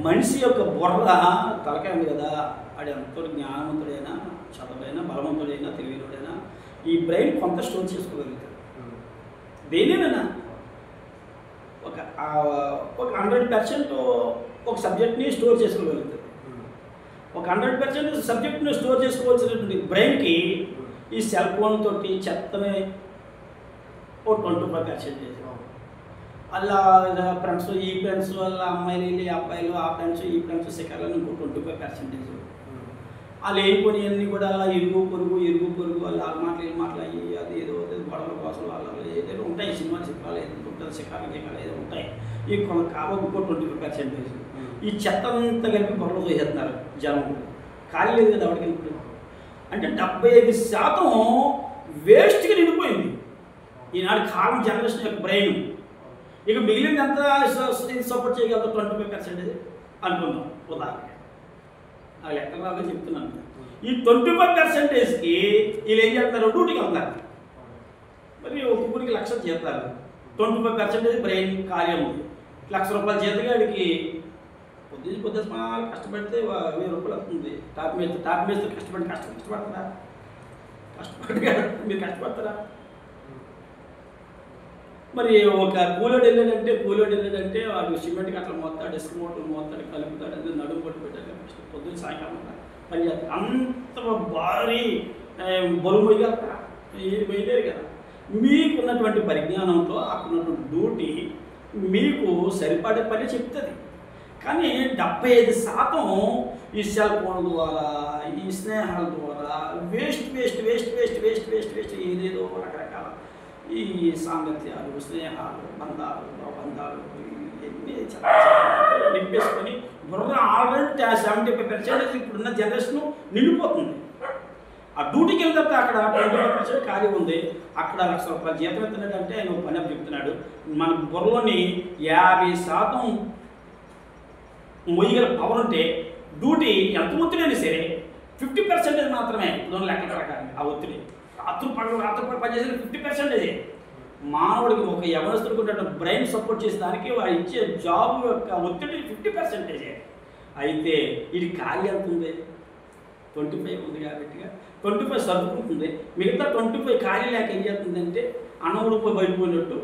మనిషి యొక్క బుర్ర తలకాయ ఉంది కదా, వాడు ఎంతో జ్ఞానవంతుడైనా, చదువులైనా, బలవంతుడైనా, తెలివినోడైనా ఈ బ్రెయిన్ కొంత స్టోర్ చేసుకోగలుగుతాడు. దేనినైనా ఒక 100% ఒక సబ్జెక్ట్ని స్టోర్ చేసుకోగలుగుతుంది. ఒక 100% సబ్జెక్ట్ని స్టోర్ చేసుకోవాల్సినటువంటి బ్రెయిన్కి ఈ సెల్ ఫోన్ తోటి చెత్తని ఓ 25% చేసాం. అలా ఫ్రెండ్స్, ఈ ఫ్రెండ్స్ వాళ్ళ అమ్మాయిలు, ఈ అబ్బాయిలు, ఆ ఫ్రెండ్స్, ఈ ఫ్రెండ్స్ శిఖర్లను ఇంకో 25%. వాళ్ళు వేయిపోయినవన్నీ కూడా అలా ఇరుగు పొరుగు వాళ్ళు ఆ మాటలు మాట్లాడి అది ఏదో గొడవల కోసం వాళ్ళు ఏదో ఉంటాయి, సినిమా చిత్రాలు ఏదో ఉంటుంది, శిఖరాలు ఏదో ఉంటాయి. ఈ కాబట్టి ఇంకో 25%. ఈ చెత్త అంతా కలిపి గొడవలు చేసేస్తున్నారు జనం. ఖాళీ లేదు కదా ఎవరికి ఇప్పుడు. అంటే 75% వేస్ట్గా నిండిపోయింది ఈనాడు కాలం జనరేషన్ యొక్క బ్రెయిన్. ఇక మిగిలింది ఎంత సపోర్ట్ చేయగలదు? 25% అనుకుందాం ఉదాహరణ. ఆ లెక్కలాగా చెప్తున్నాను. ఈ 25%కి వీళ్ళు ఏం చేస్తారు? డ్యూటీకి వెళ్తారు. మరి ఒక్కొక్కరికి 1,00,000 చేస్తారు. 25% బ్రెయిన్ కార్యం. ₹1,00,000 జీతగా వాడికి పొద్దు కష్టపడితే 1,000 రూపాయలు వస్తుంది. టాప్ మీద కష్టపడతారా? మీరు కష్టపడతారా? మరి ఒక కూలోడు వెళ్ళాడంటే వాడు సిమెంట్ అట్లా మోస్తాడు, ఇసుక మూటలు మోస్తాడు, కలుపుతాడు, అది నడుము పట్టు పెట్టాడు. పొద్దున్న సాయంకాలం పనిచేస్తారు. అంత భారీ బరువు మొయ్యగలుగుతారా? ఏది మొయ్యలేరు కదా. మీకున్నటువంటి పరిజ్ఞానంతో అక్కడున్నటువంటి డ్యూటీ మీకు సరిపడే పని చెప్తుంది. కానీ 75% ఈ సెల్ ఫోన్ ద్వారా, ఈ స్నేహాల ద్వారా వేస్ట్ ఏదేదో రకరకాల ఈ సాంగత్యాలు, స్నేహాలు, బంధాలు ఇవన్నీ నింపేసుకొని బుర్ర ఆల్రెడీ 75% ఇప్పుడున్న జనరేషన్ నిండిపోతుంది. ఆ డ్యూటీకి వెళ్తే అక్కడ 25% ఖాళీ ఉంది. అక్కడ ₹1,00,000 జీతం ఎత్తున్నాడంటే ఆయన పని అని చెప్తున్నాడు. మన బుర్రలోని 50% మొయ్యగల పవర్ ఉంటే డ్యూటీ ఎంత ఒత్తిడైనా సరే 50% మాత్రమే ఇప్పుడు లెక్కల ప్రకారం ఆ ఒత్తిడి. రాత్రి పగలు పనిచేసిన 50%. మానవుడికి ఒక యవనస్తుడికి ఉన్న బ్రెయిన్ సపోర్ట్ చేసే దానికి వాడు ఇచ్చే జాబ్ యొక్క ఒత్తిడి 50%. అయితే ఇది ఖాళీ ఎంత ఉంది? 25 ఉంది కాబట్టిగా 25 సర్దుకుంటుంది. మిగతా 25 ఖాళీ లేక ఏం చేస్తుందంటే అన్నవుడు పోయి బయటపోయినట్టు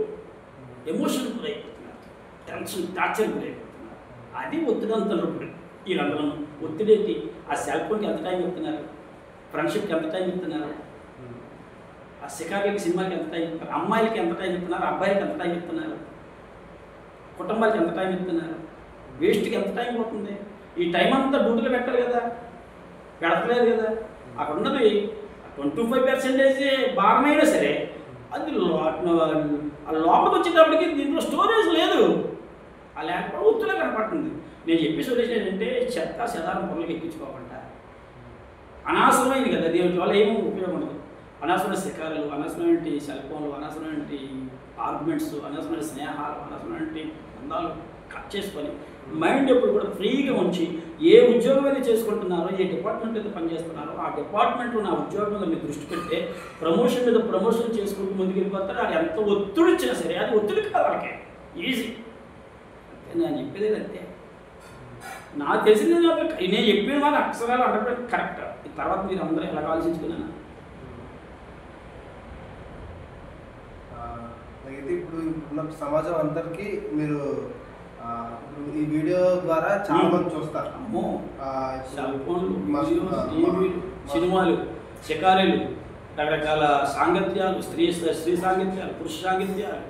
ఎమోషన్ గురైపోతున్నారు, టెన్షన్, టార్చర్ గురైపోతున్నారు. అది ఒత్తిడి అంటున్నారు. ఇప్పుడు వీళ్ళందరూ ఒత్తిడి ఏంటి? ఆ సెల్ ఫోన్కి ఎంత టైం ఇస్తున్నారు? ఫ్రెండ్షిప్కి ఎంత టైం ఇస్తున్నారు? ఆ షికార్లకి, సినిమాకి ఎంత టైం ఇస్తున్నారు? అమ్మాయిలకి ఎంత టైం ఇస్తున్నారు? అబ్బాయిలకి ఎంత టైం ఇస్తున్నారు? కుటుంబాలకి ఎంత టైం ఇస్తున్నారు? వేస్ట్కి ఎంత టైం పోతుంది? ఈ టైం అంతా డ్యూటీలో పెట్టాలి కదా, పెడతలేదు కదా. అక్కడ ఉన్నది 25% భారమైనా సరే అది లోపలికి వచ్చేటప్పటికి దీంట్లో స్టోరేజ్ లేదు. ఆ లేకపోతే ఒత్తులో కనపడుతుంది. నేను చెప్పే సొల్యూషన్ ఏంటంటే చెత్త చెదారం పనులకు ఎక్కించుకోకుండా అనవసరమైంది కదా, దీని వల్ల ఏమో ఉపయోగం ఉండదు. అనవసరమైన శిఖరాలు, అనవసరమైన సెల్ ఫోన్లు, అనవసరమైన ఆర్గ్యుమెంట్స్, అనవసరమైన స్నేహాలు, అనవసరమైన బంధాలు కట్ చేసుకొని మైండ్ ఎప్పుడు కూడా ఫ్రీగా ఉంచి ఏ ఉద్యోగం అయితే చేసుకుంటున్నారో, ఏ డిపార్ట్మెంట్ అయితే పనిచేస్తున్నారో ఆ డిపార్ట్మెంట్లో నా ఉద్యోగం మీద మీరు దృష్టి పెడితే ప్రమోషన్ మీద ప్రమోషన్ చేసుకుంటూ ముందుకు వెళ్ళిపోతారు. అది ఎంత ఒత్తిడి ఇచ్చినా సరే అది ఒత్తిడి కాదు, వాళ్ళకి ఈజీ. నేను చెప్పేది అంతే. నాకు తెలిసింది నేను చెప్పిన వాళ్ళు అక్షరాలు 100% కరెక్ట్. తర్వాత మీరు అందరూ ఎలా ఆలోచించుకున్నాను. అయితే ఇప్పుడు ఉన్న సమాజం అందరికీ మీరు ఈ వీడియో ద్వారా చాలా మంది చూస్తారు. సెల్ ఫోన్లు, సినిమాలు, షికారీలు, రకరకాల సాంగత్యాలు, స్త్రీ సాంగత్యాలు, పురుష సాంగత్యాలు,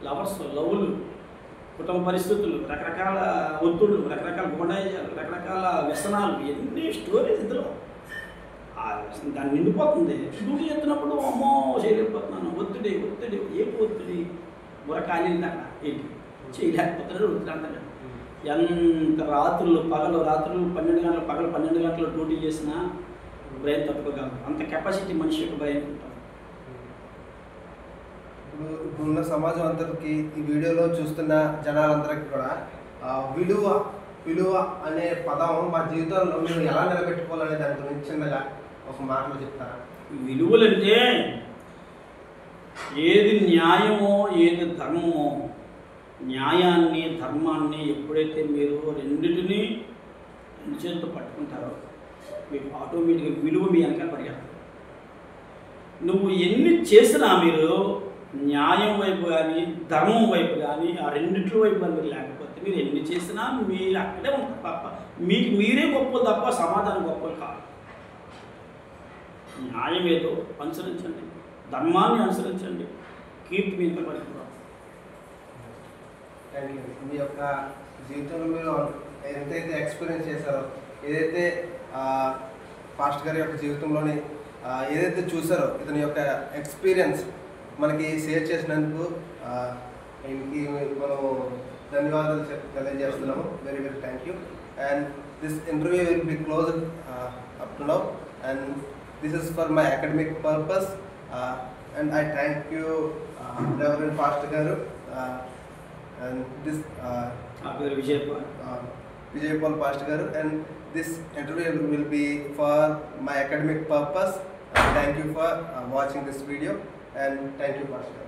లవర్స్, లవ్లు, కుటుంబ పరిస్థితులు, రకరకాల ఒత్తుళ్ళు, రకరకాల గుండాయిజాలు, రకరకాల వ్యసనాలు, ఎన్ని స్టోరేజ్ ఇందులో దాన్ని నిండిపోతుంది. డ్యూటీ చేస్తున్నప్పుడు అమ్మో చేయలేకపోతున్నాను, ఒత్తిడి ఏం ఒత్తిడి బుర్ర ఖాళీ దాకా ఏంటి చేయలేకపోతున్నాడు ఒత్తిడి అంటారు. ఎంత రాత్రులు 12 గంటలు, పగలు 12 గంటలు డ్యూటీ చేసినా బ్రెయిన్ తట్టుకోగలరు. అంత కెపాసిటీ మనిషి యొక్క బ్రెయిన్ ఉంటుంది. ఇప్పుడున్న సమాజం అందరికి ఈ వీడియోలో చూస్తున్న జనాలందరికీ కూడా విలువ అనే పదం మా జీవితంలో మేము ఎలా నిలబెట్టుకోవాలనే దాని గురించి చిన్నగా ఒక మాటలో చెప్తారా? విలువలంటే ఏది న్యాయమో ఏది ధర్మమో, న్యాయాన్ని ధర్మాన్ని ఎప్పుడైతే మీరు రెండింటినీ రెండు చేతులతో పట్టుకుంటారో మీకు ఆటోమేటిక్గా విలువ మీ వెనకాల పరిగెడతారు. నువ్వు ఎన్ని చేసినా మీరు న్యాయం వైపు కానీ ధర్మం వైపు కానీ ఆ రెండింటి వైపు కానీ మీరు లేకపోతే మీరు ఎన్ని చేసినా మీరు అక్కడే ఉంటారు తప్ప మీకు మీరే గొప్పలు తప్ప సమాధానం గొప్పలు కాదు. న్యాయం ఏదో అనుసరించండి, ధర్మాన్ని అనుసరించండి, కీర్తి మీద పడుతున్నారు. Thank you. మీ యొక్క జీవితంలో మీరు ఎంతైతే ఎక్స్పీరియన్స్ చేశారో, ఏదైతే పాస్టర్ గారి యొక్క జీవితంలోని ఏదైతే చూసారో ఇతని యొక్క ఎక్స్పీరియన్స్ మనకి షేర్ చేసినందుకు ఆయనకి మనం ధన్యవాదాలు తెలియజేస్తున్నాము. Very very thank you. And this interview will be closed up to now and this is for my academic purpose and I thank you reverend pastor గారు. And this Vijay Paul Pastor Garu, and this interview will be for my academic purpose. Thank you for watching this video, and thank you, Pastor.